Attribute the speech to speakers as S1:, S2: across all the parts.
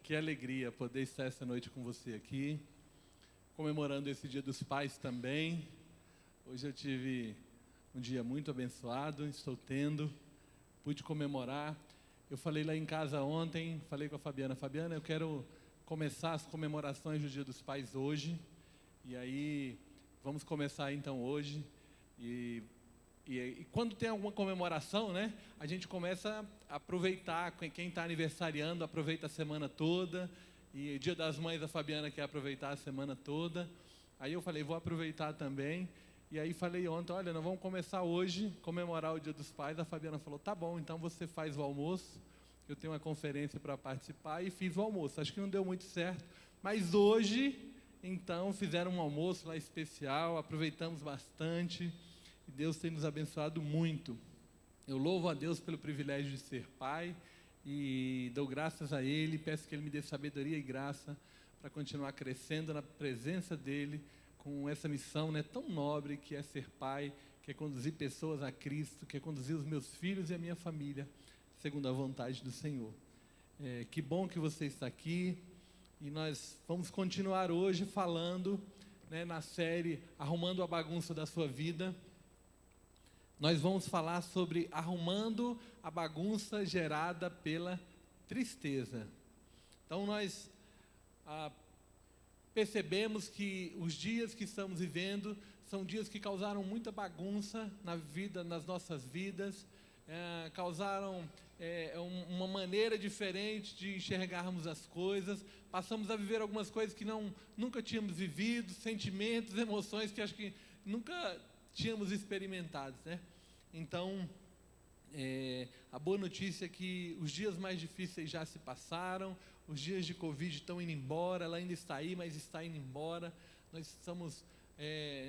S1: Que alegria poder estar essa noite com você aqui, comemorando esse Dia dos Pais também. Hoje eu tive um dia muito abençoado, estou tendo, pude comemorar. Eu falei lá em casa ontem, falei com a Fabiana, eu quero começar as comemorações do Dia dos Pais hoje. E aí, vamos começar então hoje. E quando tem alguma comemoração, né, a gente começa a aproveitar, quem está aniversariando aproveita a semana toda, e Dia das Mães a Fabiana quer aproveitar a semana toda. Aí eu falei, vou aproveitar também, e aí falei ontem, olha, nós vamos começar hoje, comemorar o Dia dos Pais. A Fabiana falou, tá bom, então você faz o almoço, eu tenho uma conferência para participar, e fiz o almoço. Acho que não deu muito certo, mas hoje, então, fizeram um almoço lá especial, aproveitamos bastante, e Deus tem nos abençoado muito. Eu louvo a Deus pelo privilégio de ser pai e dou graças a Ele, peço que Ele me dê sabedoria e graça para continuar crescendo na presença dEle, com essa missão, né, tão nobre que é ser pai, que é conduzir pessoas a Cristo, que é conduzir os meus filhos e a minha família, segundo a vontade do Senhor. Que bom que você está aqui, e nós vamos continuar hoje falando, né, na série Arrumando a Bagunça da Sua Vida. Nós vamos falar sobre arrumando a bagunça gerada pela tristeza. Então nós percebemos que os dias que estamos vivendo são dias que causaram muita bagunça nas nossas vidas, causaram uma maneira diferente de enxergarmos as coisas, passamos a viver algumas coisas que nunca tínhamos vivido, sentimentos, emoções que acho que nunca tínhamos experimentado, né? Então, a boa notícia é que os dias mais difíceis já se passaram, os dias de Covid estão indo embora, ela ainda está aí, mas está indo embora. Nós estamos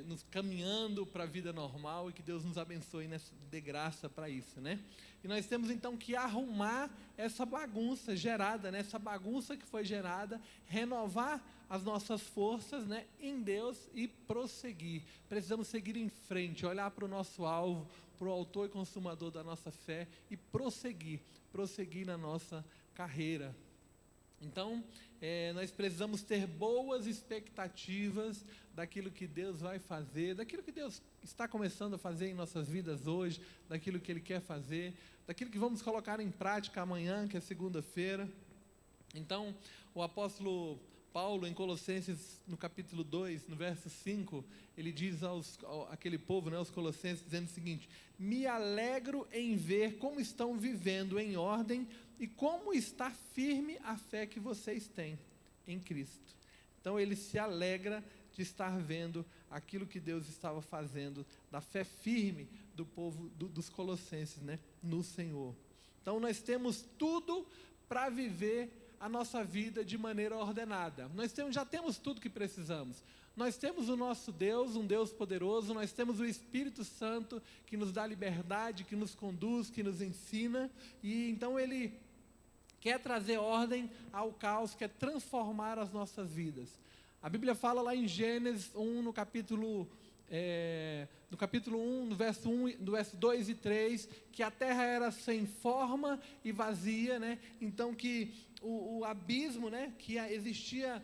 S1: nos caminhando para a vida normal, e que Deus nos abençoe, dê graça para isso, né? E nós temos então que arrumar essa bagunça gerada, né? Essa bagunça que foi gerada, renovar as nossas forças, né, em Deus, e prosseguir. Precisamos seguir em frente, olhar para o nosso alvo, para o autor e consumador da nossa fé, e prosseguir na nossa carreira. Então, nós precisamos ter boas expectativas daquilo que Deus vai fazer, daquilo que Deus está começando a fazer em nossas vidas hoje, daquilo que Ele quer fazer, daquilo que vamos colocar em prática amanhã, que é segunda-feira. Então, o apóstolo Paulo, em Colossenses, no capítulo 2, no verso 5, ele diz àquele povo, né, aos colossenses, dizendo o seguinte: me alegro em ver como estão vivendo em ordem e como está firme a fé que vocês têm em Cristo. Então ele se alegra de estar vendo aquilo que Deus estava fazendo, da fé firme do povo dos colossenses, né, no Senhor. Então nós temos tudo para viver a nossa vida de maneira ordenada. Nós já temos tudo que precisamos. Nós temos o nosso Deus, um Deus poderoso, nós temos o Espírito Santo que nos dá liberdade, que nos conduz, que nos ensina, e então Ele quer trazer ordem ao caos, quer transformar as nossas vidas. A Bíblia fala lá em Gênesis 1, no capítulo 1, no verso 2 e 3, que a terra era sem forma e vazia, né? Então que o abismo, né, que existia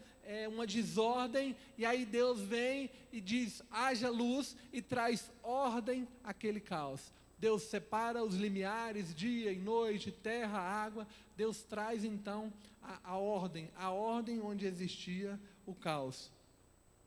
S1: uma desordem, e aí Deus vem e diz, haja luz, e traz ordem àquele caos. Deus separa os limiares, dia e noite, terra, água. Deus traz então a ordem onde existia o caos.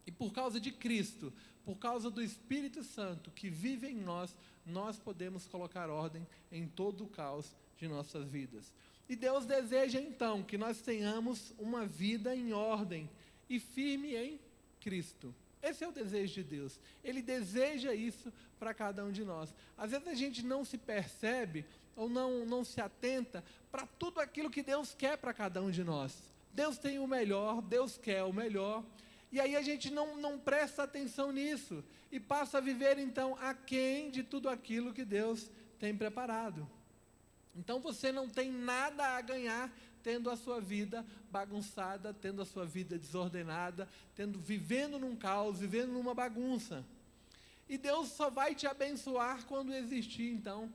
S1: E por causa de Cristo, por causa do Espírito Santo que vive em nós, nós podemos colocar ordem em todo o caos de nossas vidas. E Deus deseja então que nós tenhamos uma vida em ordem e firme em Cristo. Esse é o desejo de Deus. Ele deseja isso para cada um de nós. Às vezes a gente não se percebe ou não se atenta para tudo aquilo que Deus quer para cada um de nós. Deus tem o melhor, Deus quer o melhor. E aí a gente não presta atenção nisso e passa a viver então aquém de tudo aquilo que Deus tem preparado. Então você não tem nada a ganhar tendo a sua vida bagunçada, tendo a sua vida desordenada, vivendo num caos, vivendo numa bagunça. E Deus só vai te abençoar quando existir. Então,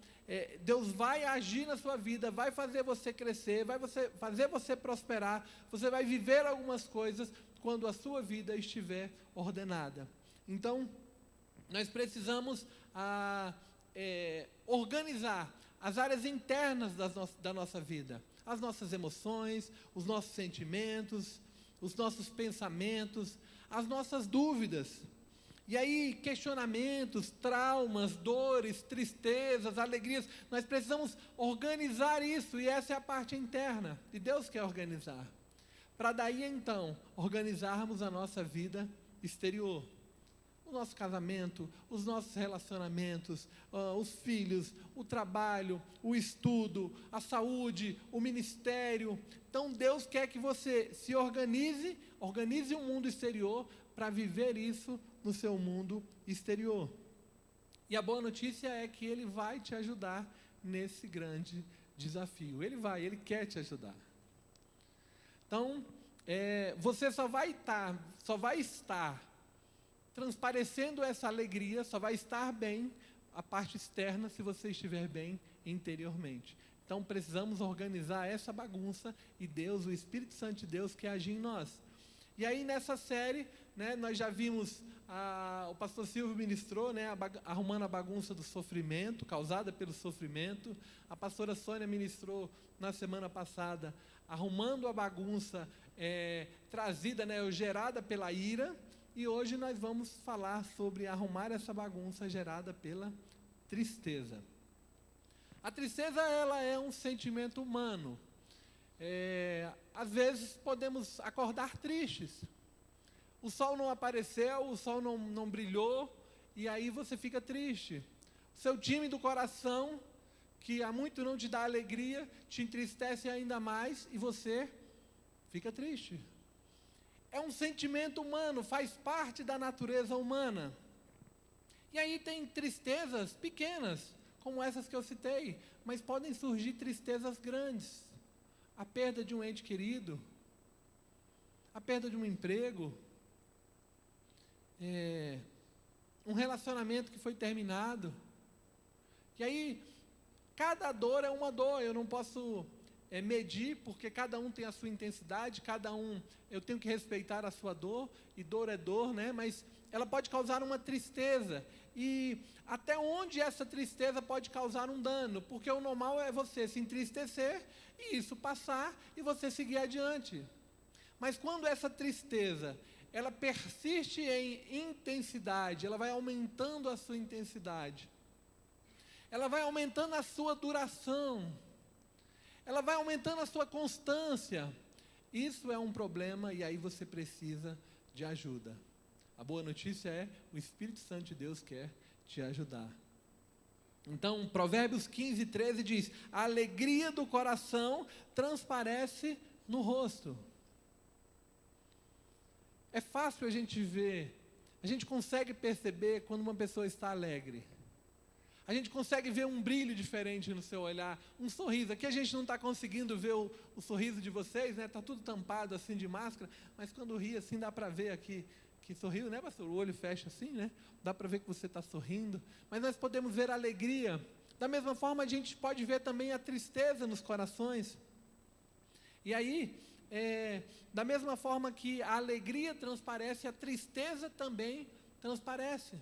S1: Deus vai agir na sua vida, vai fazer você crescer, fazer você prosperar, você vai viver algumas coisas quando a sua vida estiver ordenada. Então, nós precisamos organizar as áreas internas da nossa vida, as nossas emoções, os nossos sentimentos, os nossos pensamentos, as nossas dúvidas. E aí, questionamentos, traumas, dores, tristezas, alegrias, nós precisamos organizar isso, e essa é a parte interna, e Deus quer organizar. Para daí, então, organizarmos a nossa vida exterior. O nosso casamento, os nossos relacionamentos, os filhos, o trabalho, o estudo, a saúde, o ministério. Então, Deus quer que você se organize o mundo exterior para viver isso no seu mundo exterior. E a boa notícia é que Ele vai te ajudar nesse grande desafio. Ele quer te ajudar. Então, você só vai estar transparecendo essa alegria, só vai estar bem a parte externa se você estiver bem interiormente. Então, precisamos organizar essa bagunça, e Deus, o Espírito Santo de Deus, quer agir em nós. E aí, nessa série, nós já vimos, o pastor Silvio ministrou, arrumando a bagunça do sofrimento, causada pelo sofrimento. A pastora Sônia ministrou na semana passada, arrumando a bagunça trazida, gerada pela ira. E hoje nós vamos falar sobre arrumar essa bagunça gerada pela tristeza. A tristeza, ela é um sentimento humano. Às vezes podemos acordar tristes. O sol não apareceu, o sol não brilhou, e aí você fica triste. O seu time do coração, que há muito não te dá alegria, te entristece ainda mais, e você fica triste. É um sentimento humano, faz parte da natureza humana. E aí tem tristezas pequenas, como essas que eu citei, mas podem surgir tristezas grandes. A perda de um ente querido, a perda de um emprego, um relacionamento que foi terminado. E aí, cada dor é uma dor, eu não posso medir, porque cada um tem a sua intensidade, eu tenho que respeitar a sua dor, e dor é dor, mas ela pode causar uma tristeza, e até onde essa tristeza pode causar um dano, porque o normal é você se entristecer, e isso passar, e você seguir adiante. Mas quando essa tristeza, ela persiste em intensidade, ela vai aumentando a sua intensidade, ela vai aumentando a sua duração, ela vai aumentando a sua constância. Isso é um problema, e aí você precisa de ajuda. A boa notícia é, o Espírito Santo de Deus quer te ajudar. Então, Provérbios 15:13 diz: a alegria do coração transparece no rosto. É fácil a gente ver, a gente consegue perceber quando uma pessoa está alegre. A gente consegue ver um brilho diferente no seu olhar, um sorriso. Aqui a gente não está conseguindo ver o sorriso de vocês, está tudo tampado assim de máscara, mas quando ri assim dá para ver aqui que sorriu, pastor? O olho fecha assim, dá para ver que você está sorrindo. Mas nós podemos ver a alegria. Da mesma forma, a gente pode ver também a tristeza nos corações. E aí, da mesma forma que a alegria transparece, a tristeza também transparece.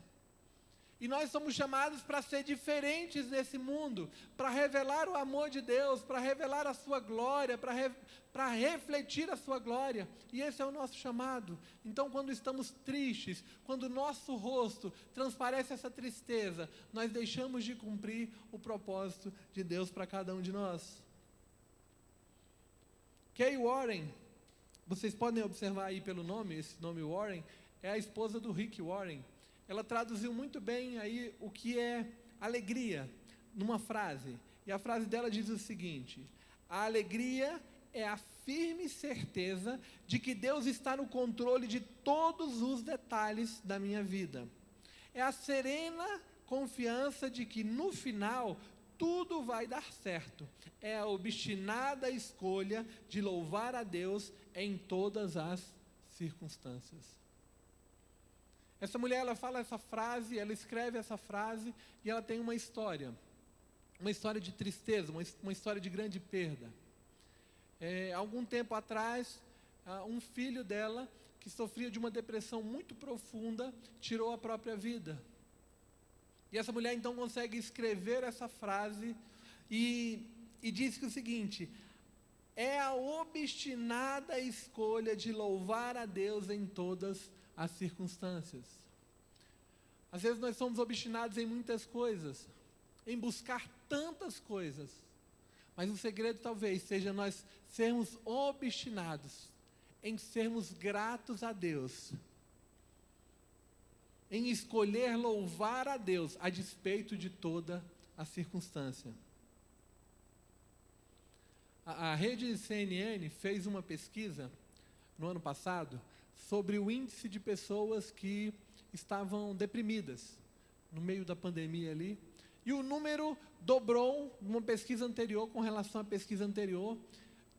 S1: E nós somos chamados para ser diferentes nesse mundo, para revelar o amor de Deus, para revelar a sua glória, para refletir a sua glória. E esse é o nosso chamado. Então, quando estamos tristes, quando o nosso rosto transparece essa tristeza, nós deixamos de cumprir o propósito de Deus para cada um de nós. Kay Warren, vocês podem observar aí pelo nome, esse nome Warren, é a esposa do Rick Warren. Ela traduziu muito bem aí o que é alegria, numa frase. E a frase dela diz o seguinte: a alegria é a firme certeza de que Deus está no controle de todos os detalhes da minha vida. É a serena confiança de que no final tudo vai dar certo. É a obstinada escolha de louvar a Deus em todas as circunstâncias. Essa mulher, ela fala essa frase, ela escreve essa frase, e ela tem uma história de tristeza, uma história de grande perda. Algum tempo atrás, um filho dela, que sofria de uma depressão muito profunda, tirou a própria vida. E essa mulher então consegue escrever essa frase e diz que o seguinte: é a obstinada escolha de louvar a Deus em todas as circunstâncias. Às vezes nós somos obstinados em muitas coisas, em buscar tantas coisas, mas o segredo talvez seja nós sermos obstinados em sermos gratos a Deus, em escolher louvar a Deus a despeito de toda a circunstância. A rede CNN fez uma pesquisa no ano passado sobre o índice de pessoas que estavam deprimidas no meio da pandemia ali, e o número dobrou numa pesquisa anterior com relação à pesquisa anterior.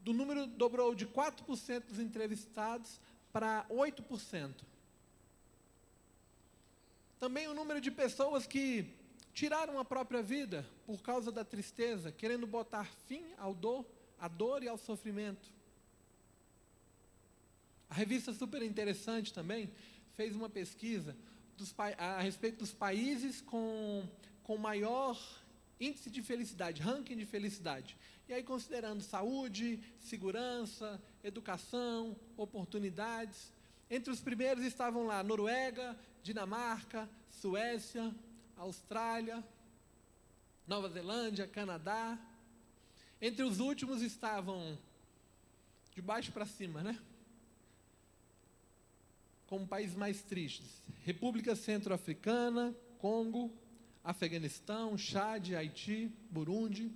S1: Do número dobrou de 4% dos entrevistados para 8%. Também o número de pessoas que tiraram a própria vida por causa da tristeza, querendo botar fim à dor e ao sofrimento. A revista Super Interessante também fez uma pesquisa a respeito dos países com maior índice de felicidade, ranking de felicidade. E aí considerando saúde, segurança, educação, oportunidades. Entre os primeiros estavam lá Noruega, Dinamarca, Suécia, Austrália, Nova Zelândia, Canadá. Entre os últimos estavam, de baixo para cima, né? Como países mais tristes: República Centro-Africana, Congo, Afeganistão, Chad, Haiti, Burundi.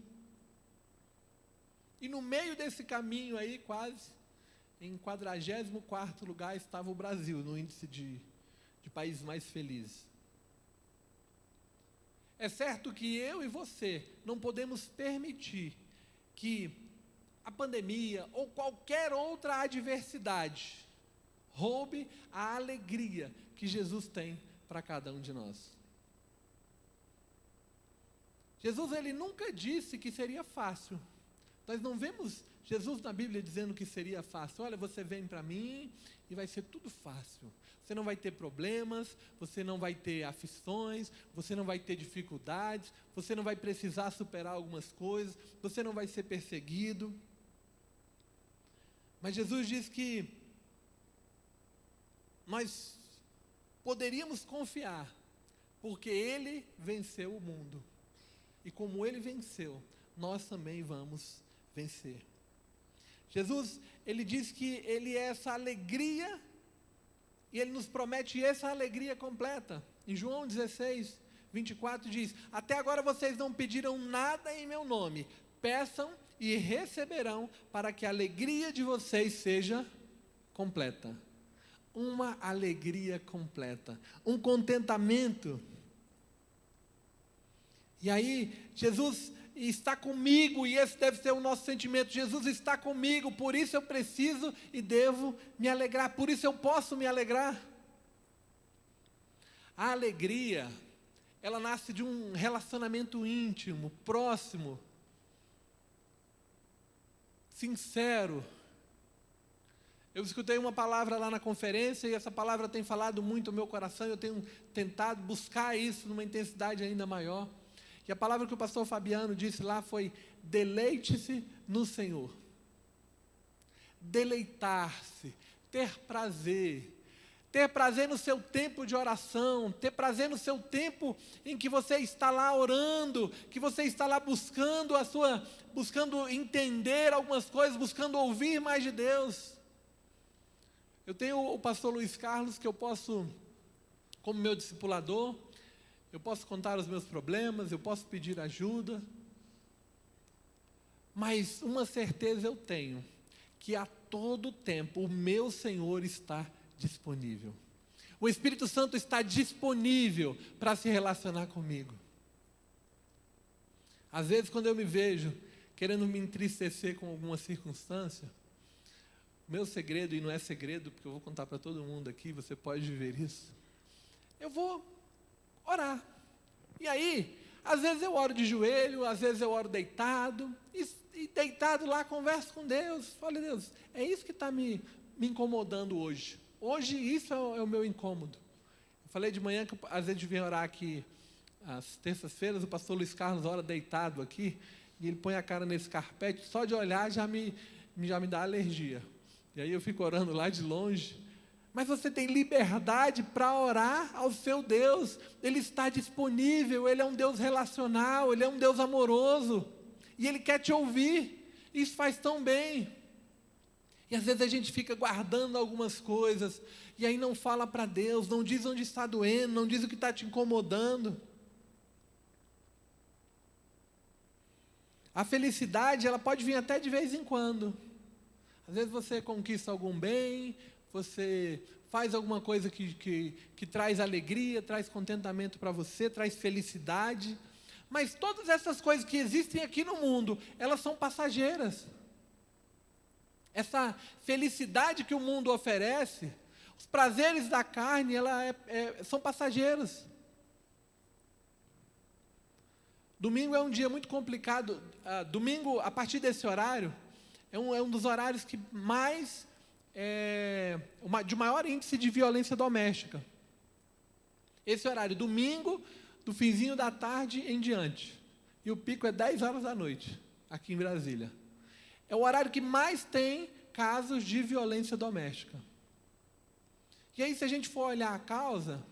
S1: E no meio desse caminho aí, quase, em 44º lugar, estava o Brasil, no índice de países mais felizes. É certo que eu e você não podemos permitir que a pandemia ou qualquer outra adversidade roube a alegria que Jesus tem para cada um de nós. Jesus, ele nunca disse que seria fácil. Nós não vemos Jesus na Bíblia dizendo que seria fácil. Olha, você vem para mim e vai ser tudo fácil. Você não vai ter problemas, você não vai ter aflições, você não vai ter dificuldades, você não vai precisar superar algumas coisas, você não vai ser perseguido. Mas Jesus diz que nós poderíamos confiar, porque Ele venceu o mundo. E como Ele venceu, nós também vamos vencer. Jesus, Ele diz que Ele é essa alegria, e Ele nos promete essa alegria completa. Em João 16, 24 diz: até agora vocês não pediram nada em meu nome, peçam e receberão, para que a alegria de vocês seja completa. Uma alegria completa, um contentamento. E aí, Jesus está comigo, e esse deve ser o nosso sentimento: Jesus está comigo, por isso eu preciso e devo me alegrar, por isso eu posso me alegrar. A alegria, ela nasce de um relacionamento íntimo, próximo, sincero. Eu escutei uma palavra lá na conferência, e essa palavra tem falado muito ao meu coração. Eu tenho tentado buscar isso numa intensidade ainda maior. E a palavra que o pastor Fabiano disse lá foi: deleite-se no Senhor. Deleitar-se, ter prazer no seu tempo de oração, ter prazer no seu tempo em que você está lá orando, que você está lá buscando entender algumas coisas, buscando ouvir mais de Deus. Eu tenho o pastor Luiz Carlos, que eu posso, como meu discipulador, eu posso contar os meus problemas, eu posso pedir ajuda, mas uma certeza eu tenho: que a todo tempo o meu Senhor está disponível. O Espírito Santo está disponível para se relacionar comigo. Às vezes, quando eu me vejo querendo me entristecer com alguma circunstância, o meu segredo, e não é segredo porque eu vou contar para todo mundo aqui, você pode ver isso, eu vou orar. E aí, às vezes eu oro de joelho, às vezes eu oro deitado, e deitado lá converso com Deus. Falo, Deus, é isso que está me incomodando hoje. Hoje isso é o meu incômodo. Eu falei de manhã que às vezes eu vim orar aqui, às terças-feiras, o pastor Luiz Carlos ora deitado aqui, e ele põe a cara nesse carpete, só de olhar já me dá alergia. E aí eu fico orando lá de longe. Mas você tem liberdade para orar ao seu Deus. Ele está disponível, Ele é um Deus relacional, Ele é um Deus amoroso. E Ele quer te ouvir. Isso faz tão bem. E às vezes a gente fica guardando algumas coisas, e aí não fala para Deus, não diz onde está doendo, não diz o que está te incomodando. A felicidade, ela pode vir até de vez em quando. Às vezes você conquista algum bem, você faz alguma coisa que traz alegria, traz contentamento para você, traz felicidade. Mas todas essas coisas que existem aqui no mundo, elas são passageiras. Essa felicidade que o mundo oferece, os prazeres da carne, são passageiros. Domingo é um dia muito complicado. Domingo, a partir desse horário, é um dos horários que mais de maior índice de violência doméstica. Esse horário, domingo, do finzinho da tarde em diante. E o pico é 10 horas da noite, aqui em Brasília. É o horário que mais tem casos de violência doméstica. E aí, se a gente for olhar a causa,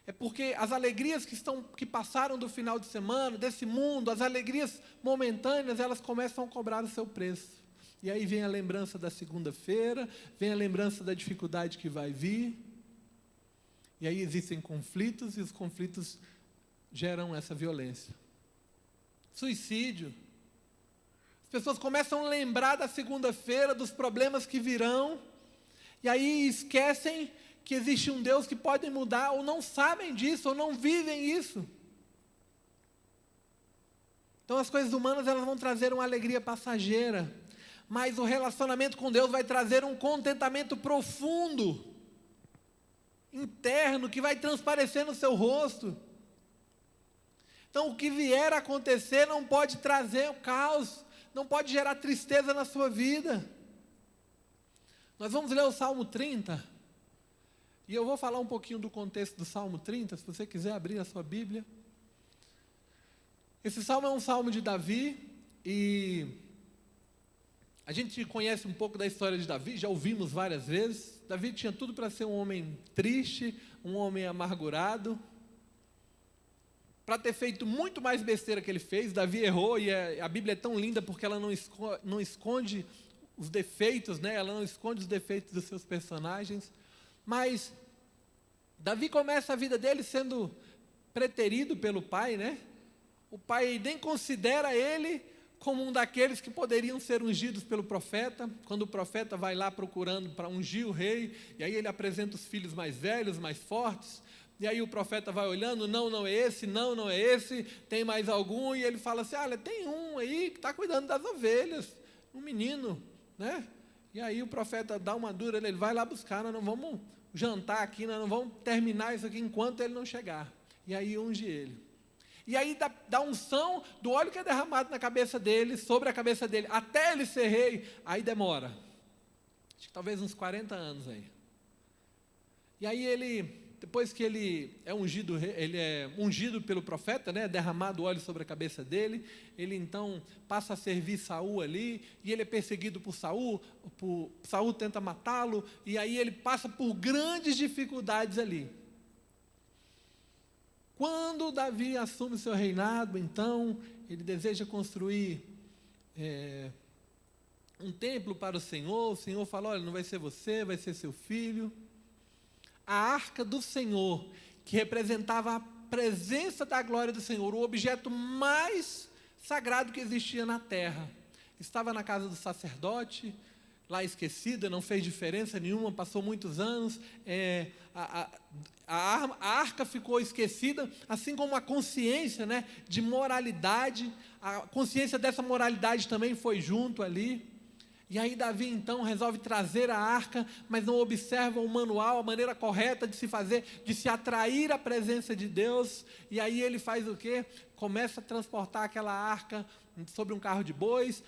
S1: é porque as alegrias que passaram do final de semana, desse mundo, as alegrias momentâneas, elas começam a cobrar o seu preço. E aí vem a lembrança da segunda-feira, vem a lembrança da dificuldade que vai vir. E aí existem conflitos, e os conflitos geram essa violência. Suicídio. As pessoas começam a lembrar da segunda-feira, dos problemas que virão, e aí esquecem que existe um Deus que pode mudar, ou não sabem disso, ou não vivem isso. Então as coisas humanas, elas vão trazer uma alegria passageira, mas o relacionamento com Deus vai trazer um contentamento profundo, interno, que vai transparecer no seu rosto. Então o que vier a acontecer não pode trazer o caos, não pode gerar tristeza na sua vida. Nós vamos ler o Salmo 30, e eu vou falar um pouquinho do contexto do Salmo 30, se você quiser abrir a sua Bíblia. Esse salmo é um salmo de Davi, e a gente conhece um pouco da história de Davi, já ouvimos várias vezes. Davi tinha tudo para ser um homem triste, um homem amargurado, para ter feito muito mais besteira que ele fez. Davi errou, e a Bíblia é tão linda porque ela não esconde os defeitos, né? Ela não esconde os defeitos dos seus personagens. Mas Davi começa a vida dele sendo preterido pelo pai, né? O pai nem considera ele como um daqueles que poderiam ser ungidos pelo profeta. Quando o profeta vai lá procurando para ungir o rei, e aí ele apresenta os filhos mais velhos, mais fortes, e aí o profeta vai olhando, não é esse, não é esse, tem mais algum, e ele fala assim, olha, tem um aí que está cuidando das ovelhas, um menino, né? E aí o profeta dá uma dura, ele vai lá buscar, nós não vamos jantar aqui, nós não vamos terminar isso aqui enquanto ele não chegar. E aí unge ele. E aí dá unção do óleo que é derramado na cabeça dele, sobre a cabeça dele, até ele ser rei, aí demora. Acho que talvez uns 40 anos aí. E aí ele, depois que ele é ungido pelo profeta, né, derramado o óleo sobre a cabeça dele, ele então passa a servir Saul ali, e ele é perseguido por Saul, Saul tenta matá-lo, e aí ele passa por grandes dificuldades ali. Quando Davi assume o seu reinado, então, ele deseja construir um templo para o Senhor fala, olha, não vai ser você, vai ser seu filho. A arca do Senhor, que representava a presença da glória do Senhor, o objeto mais sagrado que existia na terra, estava na casa do sacerdote, lá esquecida, não fez diferença nenhuma, passou muitos anos, a arca ficou esquecida, assim como a consciência, né, de moralidade, a consciência dessa moralidade também foi junto ali, E aí Davi então resolve trazer a arca, mas não observa o manual, a maneira correta de se fazer, de se atrair à presença de Deus. E aí ele faz o quê? Começa a transportar aquela arca sobre um carro de bois,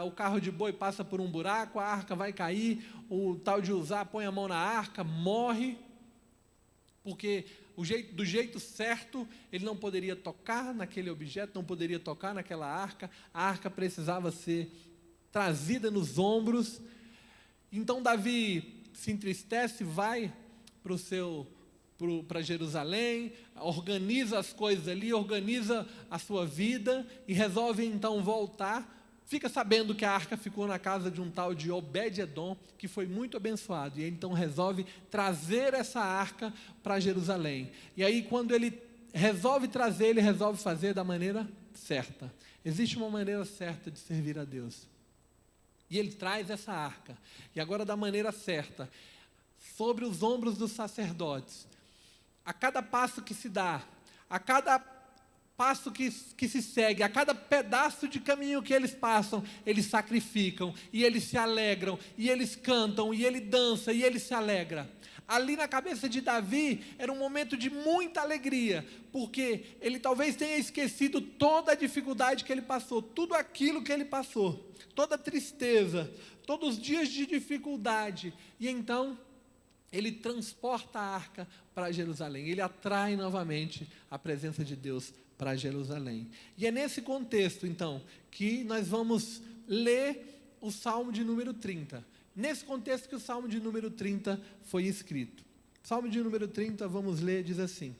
S1: o carro de boi passa por um buraco, a arca vai cair, o tal de Uzá põe a mão na arca, morre, porque do jeito certo, ele não poderia tocar naquele objeto, não poderia tocar naquela arca, a arca precisava ser trazida nos ombros. Então Davi se entristece, vai para Jerusalém, organiza as coisas ali, organiza a sua vida e resolve então voltar. Fica sabendo que a arca ficou na casa de um tal de Obed-Edom, que foi muito abençoado, e ele então resolve trazer essa arca para Jerusalém. E aí quando ele resolve trazer, ele resolve fazer da maneira certa. Existe uma maneira certa de servir a Deus. E ele traz essa arca, e agora da maneira certa, sobre os ombros dos sacerdotes. A cada passo que se dá, a cada passo que se segue, a cada pedaço de caminho que eles passam, eles sacrificam, e eles se alegram, e eles cantam, e ele dança, e ele se alegra. Ali na cabeça de Davi, era um momento de muita alegria, porque ele talvez tenha esquecido toda a dificuldade que ele passou, tudo aquilo que ele passou, toda a tristeza, todos os dias de dificuldade, e então ele transporta a arca para Jerusalém, ele atrai novamente a presença de Deus para Jerusalém. E é nesse contexto, então, que nós vamos ler o Salmo de número 30. Nesse contexto que o Salmo de número 30 foi escrito. Salmo de número 30, vamos ler, diz assim: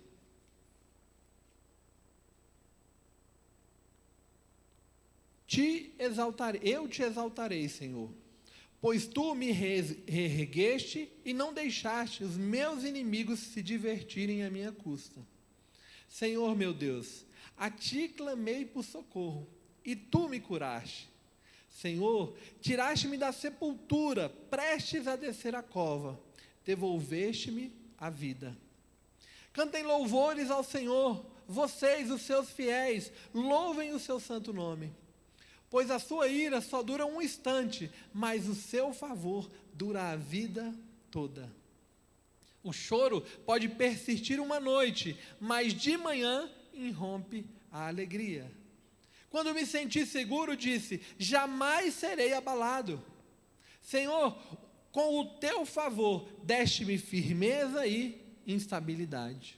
S1: eu te exaltarei, Senhor, pois tu me reergueste e não deixaste os meus inimigos se divertirem à minha custa. Senhor meu Deus, a ti clamei por socorro, e tu me curaste. Senhor, tiraste-me da sepultura, prestes a descer a cova, devolveste-me a vida. Cantem louvores ao Senhor, vocês, os seus fiéis, louvem o seu santo nome. Pois a sua ira só dura um instante, mas o seu favor dura a vida toda. O choro pode persistir uma noite, mas de manhã irrompe a alegria. Quando me senti seguro, disse: jamais serei abalado. Senhor, com o teu favor, deste-me firmeza e instabilidade.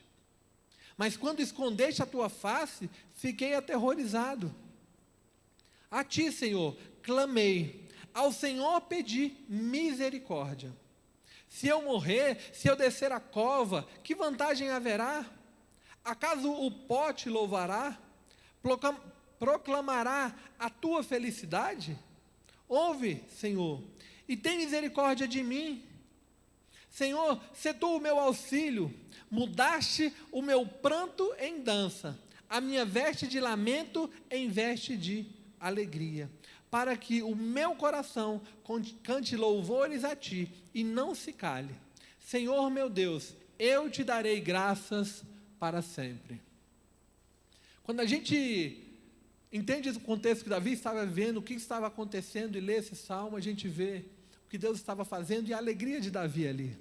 S1: Mas quando escondeste a tua face, fiquei aterrorizado. A ti, Senhor, clamei, ao Senhor pedi misericórdia. Se eu morrer, se eu descer a cova, que vantagem haverá? Acaso o pó te louvará? Proclamará a tua felicidade? Ouve, Senhor, e tem misericórdia de mim. Senhor, se tu o meu auxílio, mudaste o meu pranto em dança, a minha veste de lamento em veste de alegria, para que o meu coração cante louvores a ti e não se cale. Senhor meu Deus, eu te darei graças para sempre. Quando a gente entende o contexto que Davi estava vivendo, o que estava acontecendo, e lê esse salmo, a gente vê o que Deus estava fazendo e a alegria de Davi ali.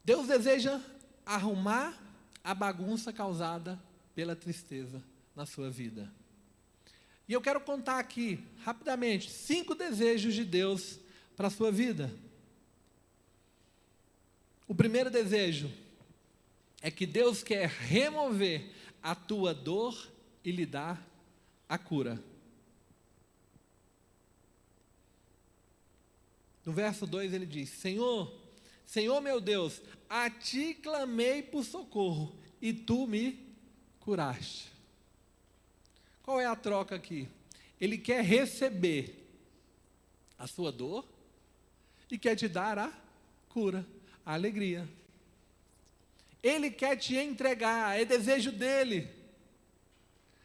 S1: Deus deseja arrumar a bagunça causada pela tristeza na sua vida. E eu quero contar aqui, rapidamente, 5 desejos de Deus para a sua vida. O primeiro desejo é que Deus quer remover a tua dor e lhe dar a cura. No verso 2 ele diz: Senhor meu Deus, a ti clamei por socorro, e tu me curaste. Qual é a troca aqui? Ele quer receber a sua dor e quer te dar a cura, a alegria. Ele quer te entregar, é desejo dele.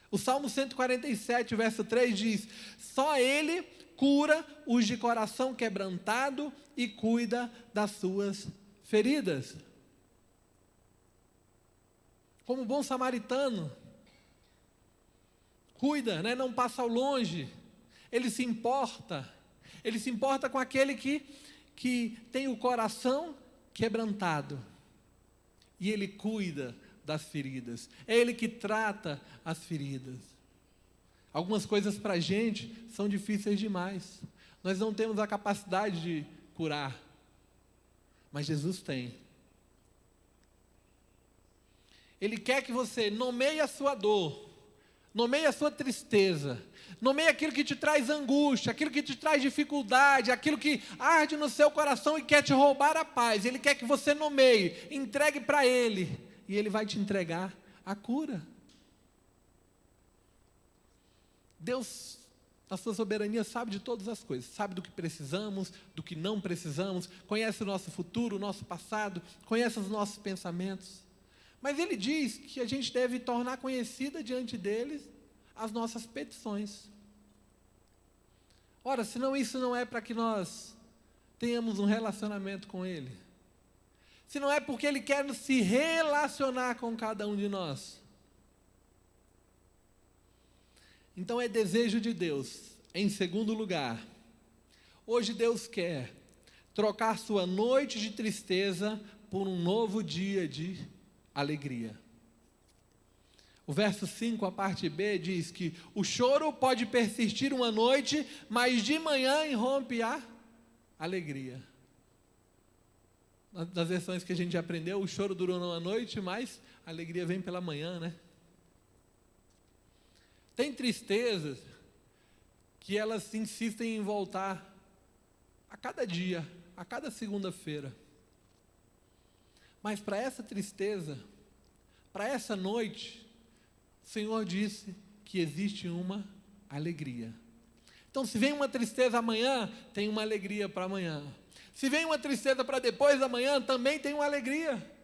S1: O Salmo 147, verso 3 diz: só ele cura os de coração quebrantado e cuida das suas feridas. Como bom samaritano, cuida, né? Não passa ao longe, Ele se importa com aquele que tem o coração quebrantado, e Ele cuida das feridas, é Ele que trata as feridas. Algumas coisas para a gente são difíceis demais, nós não temos a capacidade de curar, mas Jesus tem. Ele quer que você nomeie a sua dor, nomeie a sua tristeza, nomeie aquilo que te traz angústia, aquilo que te traz dificuldade, aquilo que arde no seu coração e quer te roubar a paz. Ele quer que você nomeie, entregue para Ele, e Ele vai te entregar a cura. Deus, na sua soberania, sabe de todas as coisas, sabe do que precisamos, do que não precisamos, conhece o nosso futuro, o nosso passado, conhece os nossos pensamentos. Mas Ele diz que a gente deve tornar conhecida diante deles as nossas petições. Ora, senão isso não é para que nós tenhamos um relacionamento com Ele. Se não é porque Ele quer se relacionar com cada um de nós. Então é desejo de Deus, em segundo lugar, hoje Deus quer trocar sua noite de tristeza por um novo dia de alegria. O verso 5, a parte B, diz que o choro pode persistir uma noite, mas de manhã irrompe a alegria. Nas versões que a gente aprendeu, o choro durou uma noite, mas a alegria vem pela manhã, né? Tem tristezas que elas insistem em voltar a cada dia, a cada segunda-feira. Mas para essa tristeza, para essa noite, o Senhor disse que existe uma alegria. Então, se vem uma tristeza amanhã, tem uma alegria para amanhã. Se vem uma tristeza para depois da manhã, também tem uma alegria.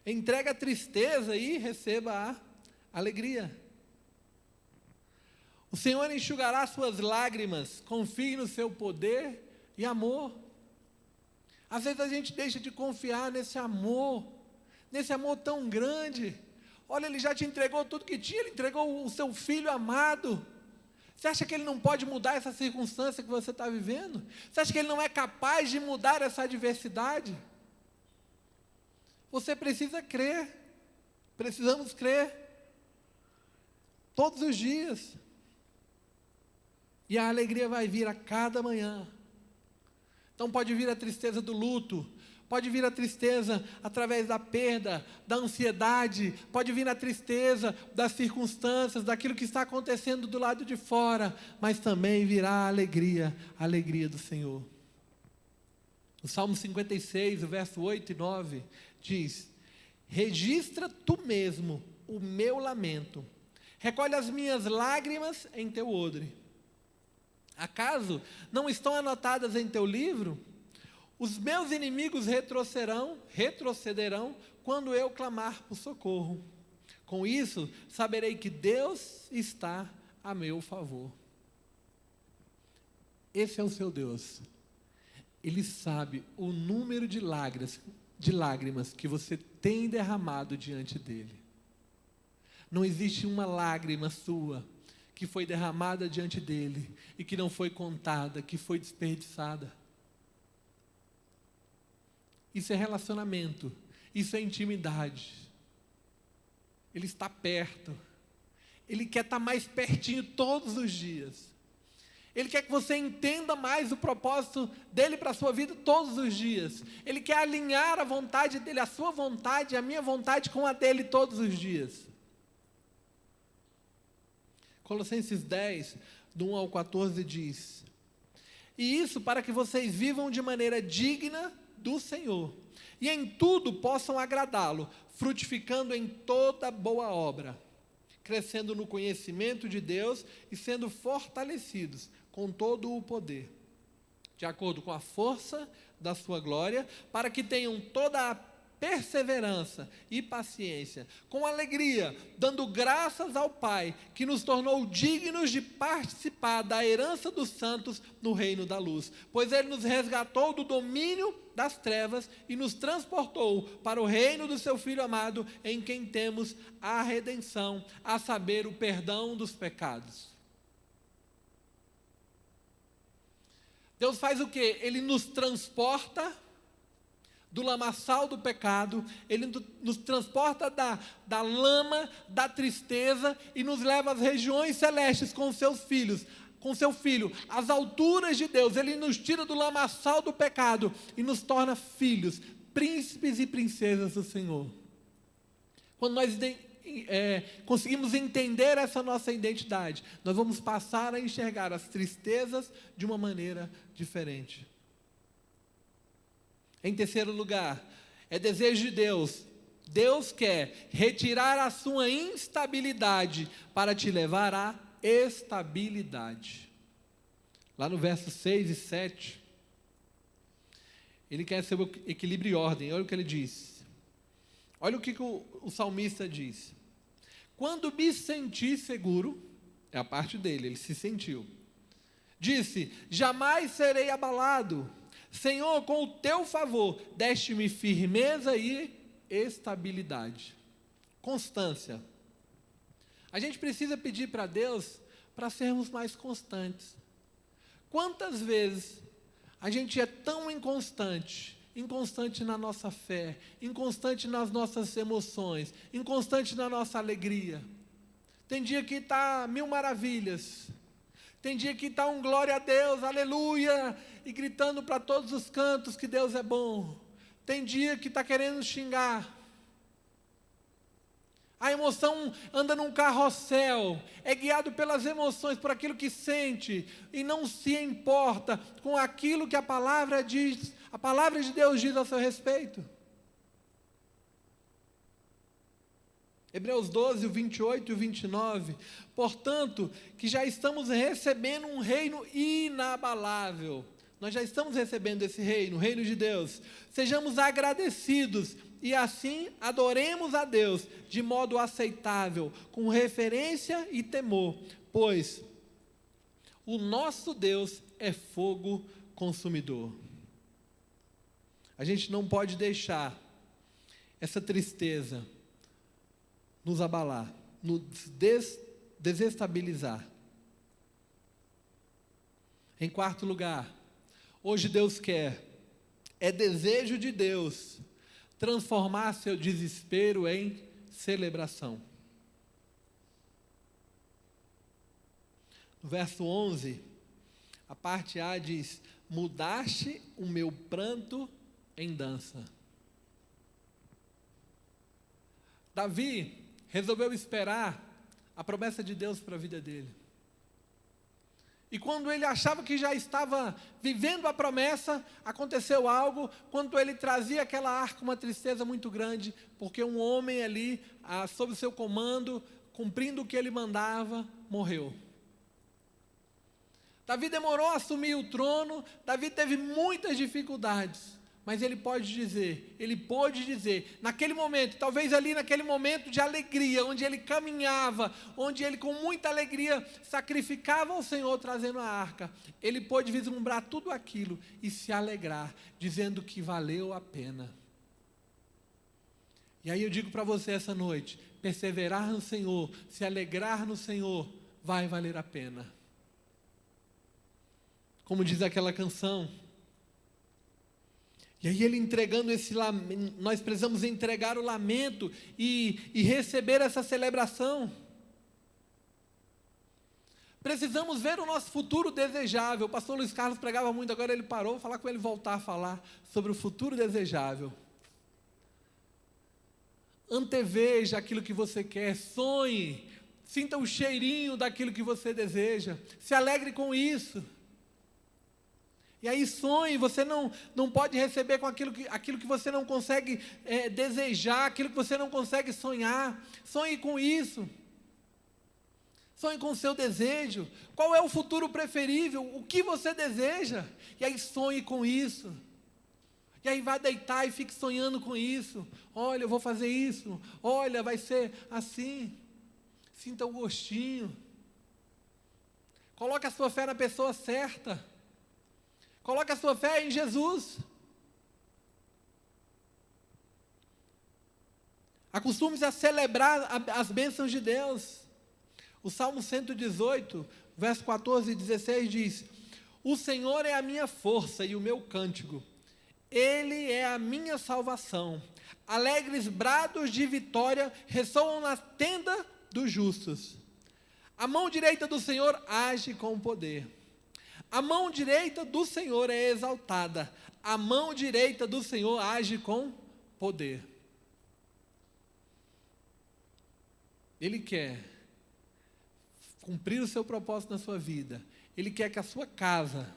S1: Entrega a tristeza e receba a alegria. O Senhor enxugará suas lágrimas, confie no seu poder e amor. Às vezes a gente deixa de confiar nesse amor tão grande. Olha, Ele já te entregou tudo que tinha, Ele entregou o seu Filho amado. Você acha que Ele não pode mudar essa circunstância que você está vivendo? Você acha que Ele não é capaz de mudar essa adversidade? Você precisa crer, precisamos crer, todos os dias. E a alegria vai vir a cada manhã. Então pode vir a tristeza do luto, pode vir a tristeza através da perda, da ansiedade, pode vir a tristeza das circunstâncias, daquilo que está acontecendo do lado de fora, mas também virá a alegria do Senhor. O Salmo 56, o verso 8 e 9, diz: registra tu mesmo o meu lamento, recolhe as minhas lágrimas em teu odre. Acaso não estão anotadas em teu livro? Os meus inimigos retrocederão quando eu clamar por socorro. Com isso, saberei que Deus está a meu favor. Esse é o seu Deus. Ele sabe o número de lágrimas que você tem derramado diante dele. Não existe uma lágrima sua que foi derramada diante dele e que não foi contada, que foi desperdiçada. Isso é relacionamento, isso é intimidade. Ele está perto, Ele quer estar mais pertinho todos os dias. Ele quer que você entenda mais o propósito dele para a sua vida todos os dias. Ele quer alinhar a vontade dele, a sua vontade, a minha vontade com a dele todos os dias. Colossenses 10, do 1 ao 14 diz: e isso para que vocês vivam de maneira digna do Senhor, e em tudo possam agradá-lo, frutificando em toda boa obra, crescendo no conhecimento de Deus e sendo fortalecidos com todo o poder, de acordo com a força da sua glória, para que tenham toda a perseverança e paciência, com alegria, dando graças ao Pai, que nos tornou dignos de participar da herança dos santos no reino da luz. Pois Ele nos resgatou do domínio das trevas e nos transportou para o reino do seu Filho amado, em quem temos a redenção, a saber, o perdão dos pecados. Deus faz o quê? Ele nos transporta do lamaçal do pecado, Ele nos transporta da lama, da tristeza, e nos leva às regiões celestes com seus filhos, com seu Filho, às alturas de Deus. Ele nos tira do lamaçal do pecado e nos torna filhos, príncipes e princesas do Senhor. Quando nós conseguimos entender essa nossa identidade, nós vamos passar a enxergar as tristezas de uma maneira diferente. Em terceiro lugar, é desejo de Deus. Deus quer retirar a sua instabilidade para te levar à estabilidade. Lá no verso 6 e 7, Ele quer seu equilíbrio e ordem. Olha o que ele diz. Olha o que o salmista diz. Quando me senti seguro, é a parte dele, ele se sentiu. Disse, jamais serei abalado. Senhor, com o teu favor, deste-me firmeza e estabilidade. Constância. A gente precisa pedir para Deus para sermos mais constantes. Quantas vezes a gente é tão inconstante na nossa fé, inconstante nas nossas emoções, inconstante na nossa alegria. Tem dia que está mil maravilhas, tem dia que está um glória a Deus, aleluia, e gritando para todos os cantos que Deus é bom. Tem dia que está querendo xingar. A emoção anda num carrossel, é guiado pelas emoções, por aquilo que sente, e não se importa com aquilo que a palavra diz, a palavra de Deus diz a seu respeito. Hebreus 12, o 28 e o 29, portanto, que já estamos recebendo um reino inabalável. Nós já estamos recebendo esse reino, o reino de Deus. Sejamos agradecidos e assim adoremos a Deus de modo aceitável, com referência e temor, pois o nosso Deus é fogo consumidor. A gente não pode deixar essa tristeza nos abalar, nos desestabilizar. Em quarto lugar, hoje Deus quer, é desejo de Deus, transformar seu desespero em celebração. No verso 11, a parte A diz, mudaste o meu pranto em dança. Davi resolveu esperar a promessa de Deus para a vida dele. E quando ele achava que já estava vivendo a promessa, aconteceu algo, quando ele trazia aquela arca, uma tristeza muito grande, porque um homem ali, sob o seu comando, cumprindo o que ele mandava, morreu. Davi demorou a assumir o trono, Davi teve muitas dificuldades, mas ele pôde dizer, naquele momento, talvez ali naquele momento de alegria, onde ele caminhava, onde ele com muita alegria sacrificava ao Senhor trazendo a arca, ele pôde vislumbrar tudo aquilo e se alegrar, dizendo que valeu a pena. E aí eu digo para você essa noite, perseverar no Senhor, se alegrar no Senhor, vai valer a pena. Como diz aquela canção. E aí ele entregando esse lamento, nós precisamos entregar o lamento e receber essa celebração. Precisamos ver o nosso futuro desejável. O pastor Luiz Carlos pregava muito, agora ele parou, vou falar com ele, voltar a falar sobre o futuro desejável. Anteveja aquilo que você quer, sonhe, sinta o cheirinho daquilo que você deseja, se alegre com isso. E aí sonhe, você não pode receber com aquilo que você não consegue desejar, aquilo que você não consegue sonhar. Sonhe com isso. Sonhe com o seu desejo. Qual é o futuro preferível? O que você deseja? E aí sonhe com isso. E aí vai deitar e fique sonhando com isso. Olha, eu vou fazer isso. Olha, vai ser assim. Sinta o gostinho. Coloque a sua fé na pessoa certa. Coloque a sua fé em Jesus. Acostume-se a celebrar as bênçãos de Deus. O Salmo 118, verso 14 e 16 diz: o Senhor é a minha força e o meu cântico. Ele é a minha salvação. Alegres brados de vitória ressoam na tenda dos justos. A mão direita do Senhor age com poder. A mão direita do Senhor é exaltada. A mão direita do Senhor age com poder. Ele quer cumprir o seu propósito na sua vida. Ele quer que a sua casa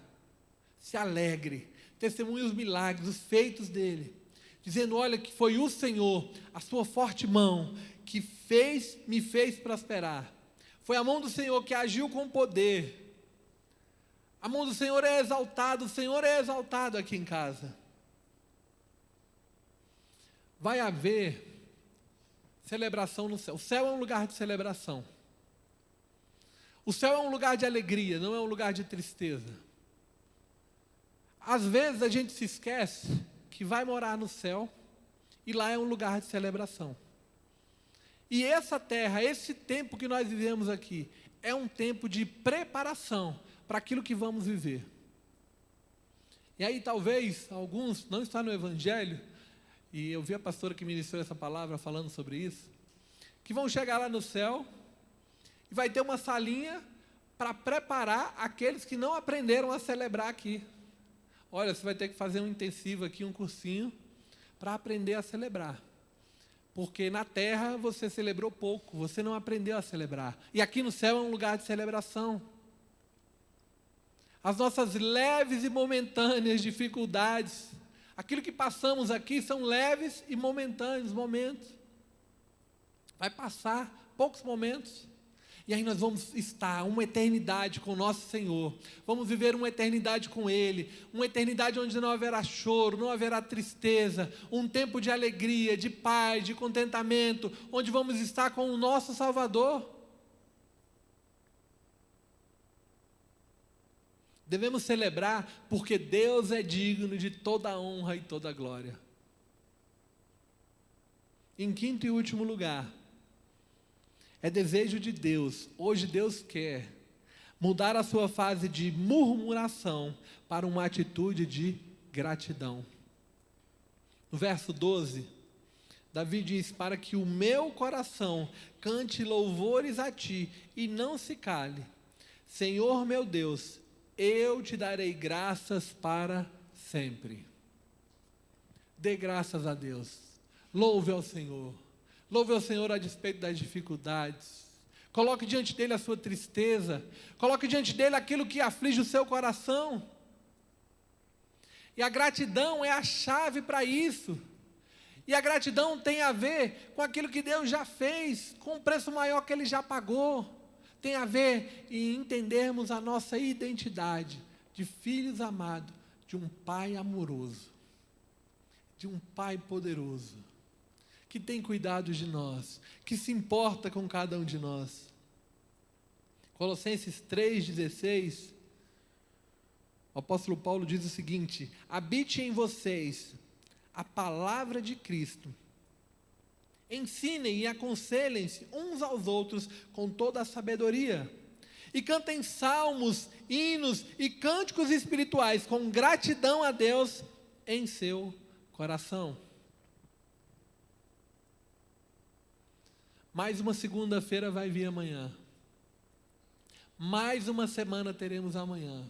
S1: se alegre, testemunhe os milagres, os feitos dele, dizendo: olha, que foi o Senhor, a sua forte mão, que me fez prosperar. Foi a mão do Senhor que agiu com poder. A mão do Senhor é exaltada, o Senhor é exaltado aqui em casa. Vai haver celebração no céu. O céu é um lugar de celebração. O céu é um lugar de alegria, não é um lugar de tristeza. Às vezes a gente se esquece que vai morar no céu e lá é um lugar de celebração. E essa terra, esse tempo que nós vivemos aqui, é um tempo de preparação para aquilo que vamos viver. E aí talvez alguns não estão no Evangelho, e eu vi a pastora que ministrou essa palavra falando sobre isso, que vão chegar lá no céu e vai ter uma salinha para preparar aqueles que não aprenderam a celebrar aqui. Olha, você vai ter que fazer um intensivo aqui, um cursinho, para aprender a celebrar. Porque na terra você celebrou pouco, você não aprendeu a celebrar. E aqui no céu é um lugar de celebração. As nossas leves e momentâneas dificuldades, aquilo que passamos aqui são leves e momentâneos momentos. Vai passar poucos momentos. E aí nós vamos estar uma eternidade com o nosso Senhor. Vamos viver uma eternidade com Ele. Uma eternidade onde não haverá choro, não haverá tristeza. Um tempo de alegria, de paz, de contentamento. Onde vamos estar com o nosso Salvador. Devemos celebrar porque Deus é digno de toda a honra e toda a glória. Em quinto e último lugar, é desejo de Deus, hoje Deus quer mudar a sua fase de murmuração para uma atitude de gratidão. No verso 12, Davi diz: para que o meu coração cante louvores a ti e não se cale, Senhor meu Deus, eu te darei graças para sempre. Dê graças a Deus, louve ao Senhor. Louve ao Senhor a despeito das dificuldades. Coloque diante dele a sua tristeza. Coloque diante dele aquilo que aflige o seu coração. E a gratidão é a chave para isso. E a gratidão tem a ver com aquilo que Deus já fez, com o preço maior que Ele já pagou. Tem a ver em entendermos a nossa identidade de filhos amados, de um Pai amoroso, de um Pai poderoso, que tem cuidado de nós, que se importa com cada um de nós. Colossenses 3,16, o apóstolo Paulo diz o seguinte: habite em vocês a palavra de Cristo, ensinem e aconselhem-se uns aos outros com toda a sabedoria, e cantem salmos, hinos e cânticos espirituais com gratidão a Deus em seu coração. Mais uma segunda-feira vai vir amanhã. Mais uma semana teremos amanhã.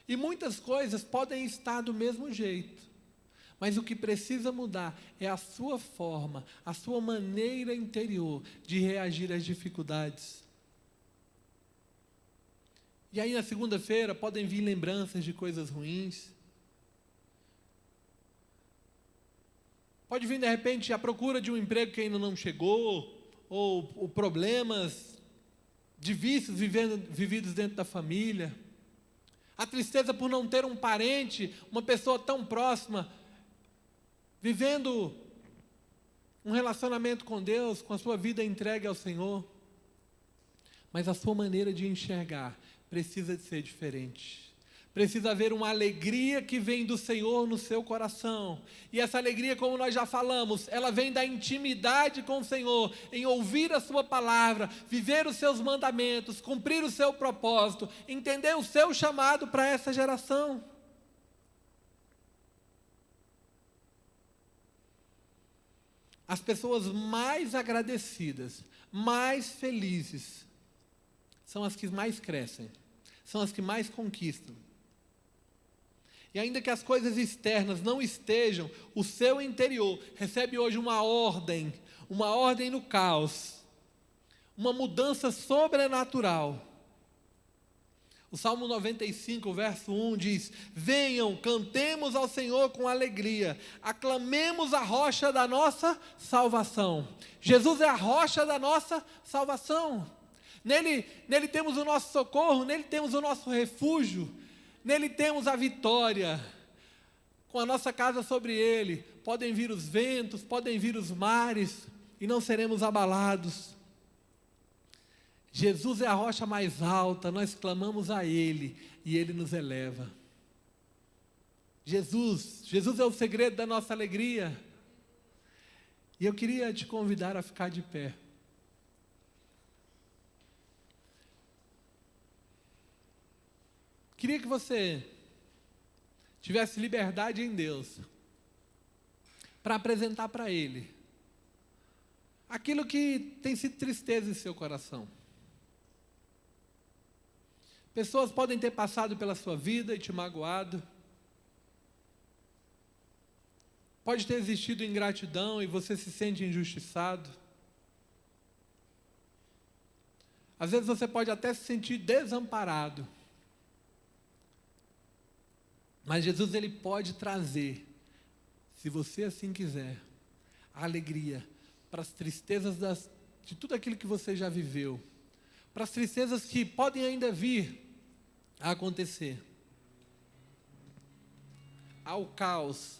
S1: E muitas coisas podem estar do mesmo jeito. Mas o que precisa mudar é a sua forma, a sua maneira interior de reagir às dificuldades. E aí na segunda-feira podem vir lembranças de coisas ruins. Pode vir, de repente, a procura de um emprego que ainda não chegou, ou problemas de vícios vividos dentro da família. A tristeza por não ter um parente, uma pessoa tão próxima, vivendo um relacionamento com Deus, com a sua vida entregue ao Senhor, mas a sua maneira de enxergar precisa de ser diferente. Precisa haver uma alegria que vem do Senhor no seu coração. E essa alegria, como nós já falamos, ela vem da intimidade com o Senhor, em ouvir a sua palavra, viver os seus mandamentos, cumprir o seu propósito, entender o seu chamado para essa geração. As pessoas mais agradecidas, mais felizes, são as que mais crescem, são as que mais conquistam. E ainda que as coisas externas não estejam, o seu interior recebe hoje uma ordem no caos, uma mudança sobrenatural. O Salmo 95, verso 1 diz: venham, cantemos ao Senhor com alegria, aclamemos a rocha da nossa salvação. Jesus é a rocha da nossa salvação. Nele temos o nosso socorro, nele temos o nosso refúgio, nele temos a vitória. Com a nossa casa sobre ele, podem vir os ventos, podem vir os mares, e não seremos abalados. Jesus é a rocha mais alta, nós clamamos a ele, e ele nos eleva. Jesus é o segredo da nossa alegria. E eu queria te convidar a ficar de pé. Queria que você tivesse liberdade em Deus para apresentar para Ele aquilo que tem sido tristeza em seu coração. Pessoas podem ter passado pela sua vida e te magoado. Pode ter existido ingratidão e você se sente injustiçado. Às vezes você pode até se sentir desamparado. Mas Jesus, ele pode trazer, se você assim quiser, a alegria para as tristezas de tudo aquilo que você já viveu, para as tristezas que podem ainda vir a acontecer. Há o caos,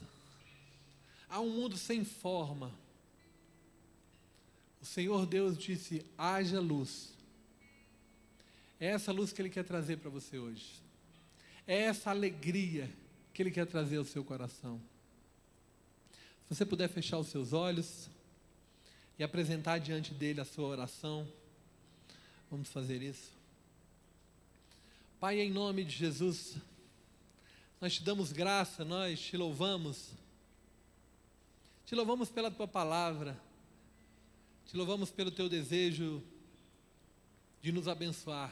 S1: há um mundo sem forma. O Senhor Deus disse: haja luz. É essa luz que Ele quer trazer para você hoje. É essa alegria que Ele quer trazer ao seu coração. Se você puder fechar os seus olhos e apresentar diante dEle a sua oração, vamos fazer isso. Pai, em nome de Jesus, nós te damos graça, nós te louvamos. Te louvamos pela Tua palavra, te louvamos pelo Teu desejo de nos abençoar.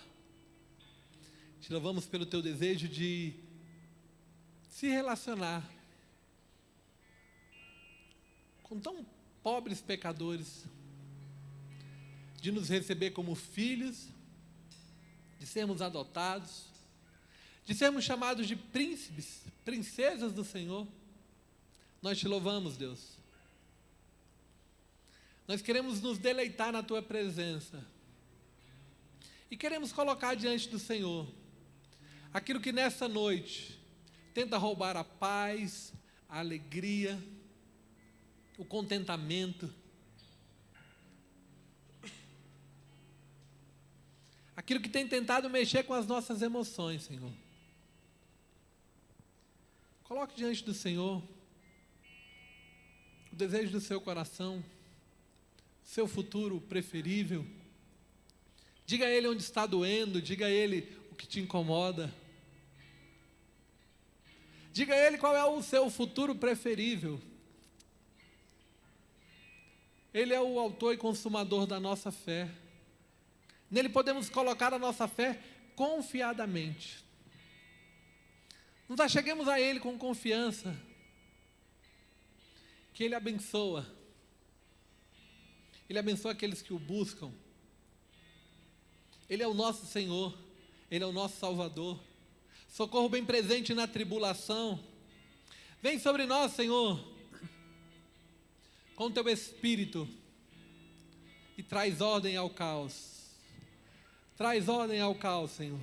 S1: Te louvamos pelo Teu desejo de se relacionar com tão pobres pecadores, de nos receber como filhos, de sermos adotados, de sermos chamados de príncipes, princesas do Senhor. Nós te louvamos, Deus. Nós queremos nos deleitar na Tua presença e queremos colocar diante do Senhor aquilo que nessa noite tenta roubar a paz, a alegria, o contentamento, aquilo que tem tentado mexer com as nossas emoções, Senhor. Coloque diante do Senhor o desejo do seu coração, o seu futuro preferível. Diga a Ele onde está doendo, diga a Ele o que te incomoda. Diga a Ele qual é o seu futuro preferível. Ele é o autor e consumador da nossa fé. Nele podemos colocar a nossa fé confiadamente. Nos acheguemos a Ele com confiança, que Ele abençoa. Ele abençoa aqueles que o buscam. Ele é o nosso Senhor, Ele é o nosso Salvador. Socorro bem presente na tribulação. Vem sobre nós, Senhor, com Teu Espírito e traz ordem ao caos. Traz ordem ao caos, Senhor.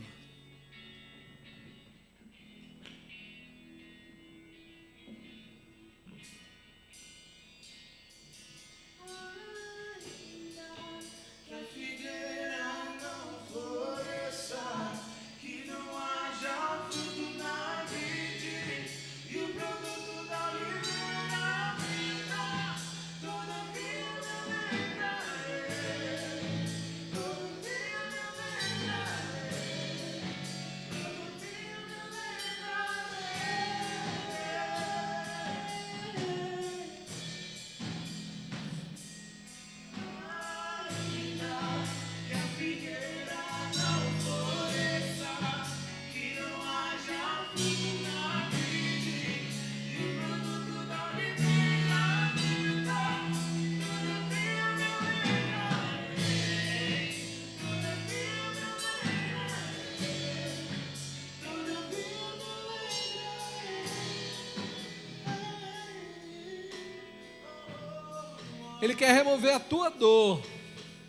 S1: Ele quer remover a tua dor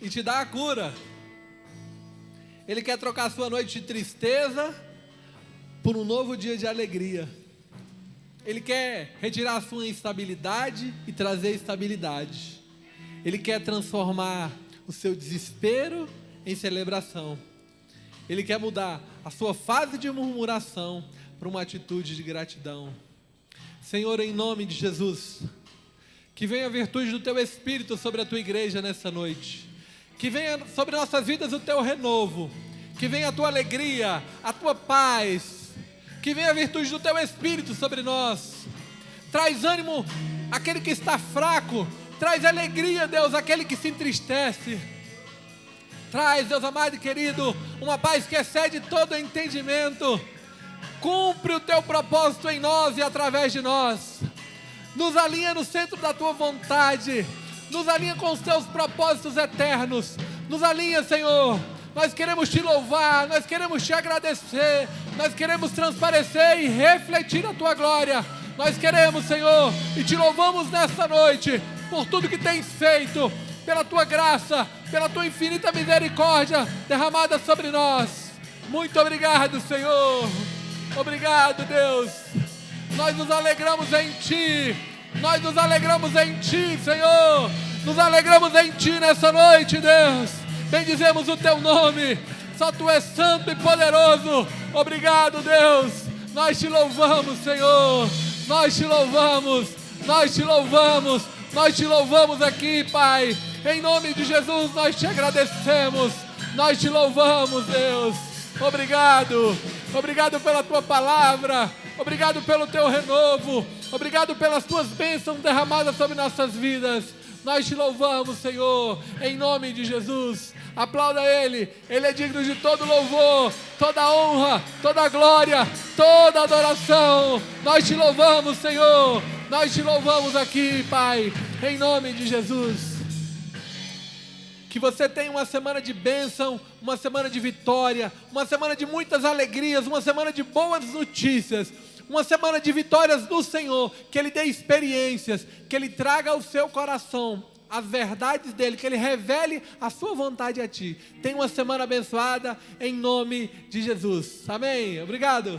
S1: e te dar a cura. Ele quer trocar a sua noite de tristeza por um novo dia de alegria. Ele quer retirar a sua instabilidade e trazer estabilidade. Ele quer transformar o seu desespero em celebração. Ele quer mudar a sua fase de murmuração para uma atitude de gratidão. Senhor, em nome de Jesus, que venha a virtude do Teu Espírito sobre a Tua igreja nessa noite. Que venha sobre nossas vidas o Teu renovo. Que venha a Tua alegria, a Tua paz. Que venha a virtude do Teu Espírito sobre nós. Traz ânimo àquele que está fraco. Traz alegria, Deus, àquele que se entristece. Traz, Deus amado e querido, uma paz que excede todo entendimento. Cumpre o Teu propósito em nós e através de nós. Nos alinha no centro da Tua vontade. Nos alinha com os Teus propósitos eternos. Nos alinha, Senhor. Nós queremos Te louvar, nós queremos Te agradecer. Nós queremos transparecer e refletir a Tua glória. Nós queremos, Senhor, e Te louvamos nesta noite por tudo que Tens feito, pela Tua graça, pela Tua infinita misericórdia derramada sobre nós. Muito obrigado, Senhor. Obrigado, Deus. Nós nos alegramos em Ti. Nós nos alegramos em Ti, Senhor. Nos alegramos em Ti nessa noite, Deus. Bendizemos o Teu nome. Só Tu és santo e poderoso. Obrigado, Deus. Nós Te louvamos, Senhor. Nós Te louvamos. Nós Te louvamos. Nós Te louvamos aqui, Pai. Em nome de Jesus nós Te agradecemos. Nós Te louvamos, Deus. Obrigado. Obrigado pela Tua palavra. Obrigado pelo Teu renovo. Obrigado pelas Tuas bênçãos derramadas sobre nossas vidas. Nós Te louvamos, Senhor, em nome de Jesus. Aplauda Ele. Ele é digno de todo louvor, toda honra, toda glória, toda adoração. Nós Te louvamos, Senhor. Nós Te louvamos aqui, Pai, em nome de Jesus. Que você tenha uma semana de bênção, uma semana de vitória, uma semana de muitas alegrias, uma semana de boas notícias, uma semana de vitórias do Senhor, que Ele dê experiências, que Ele traga ao seu coração as verdades dEle, que Ele revele a sua vontade a ti. Tenha uma semana abençoada, em nome de Jesus. Amém. Obrigado.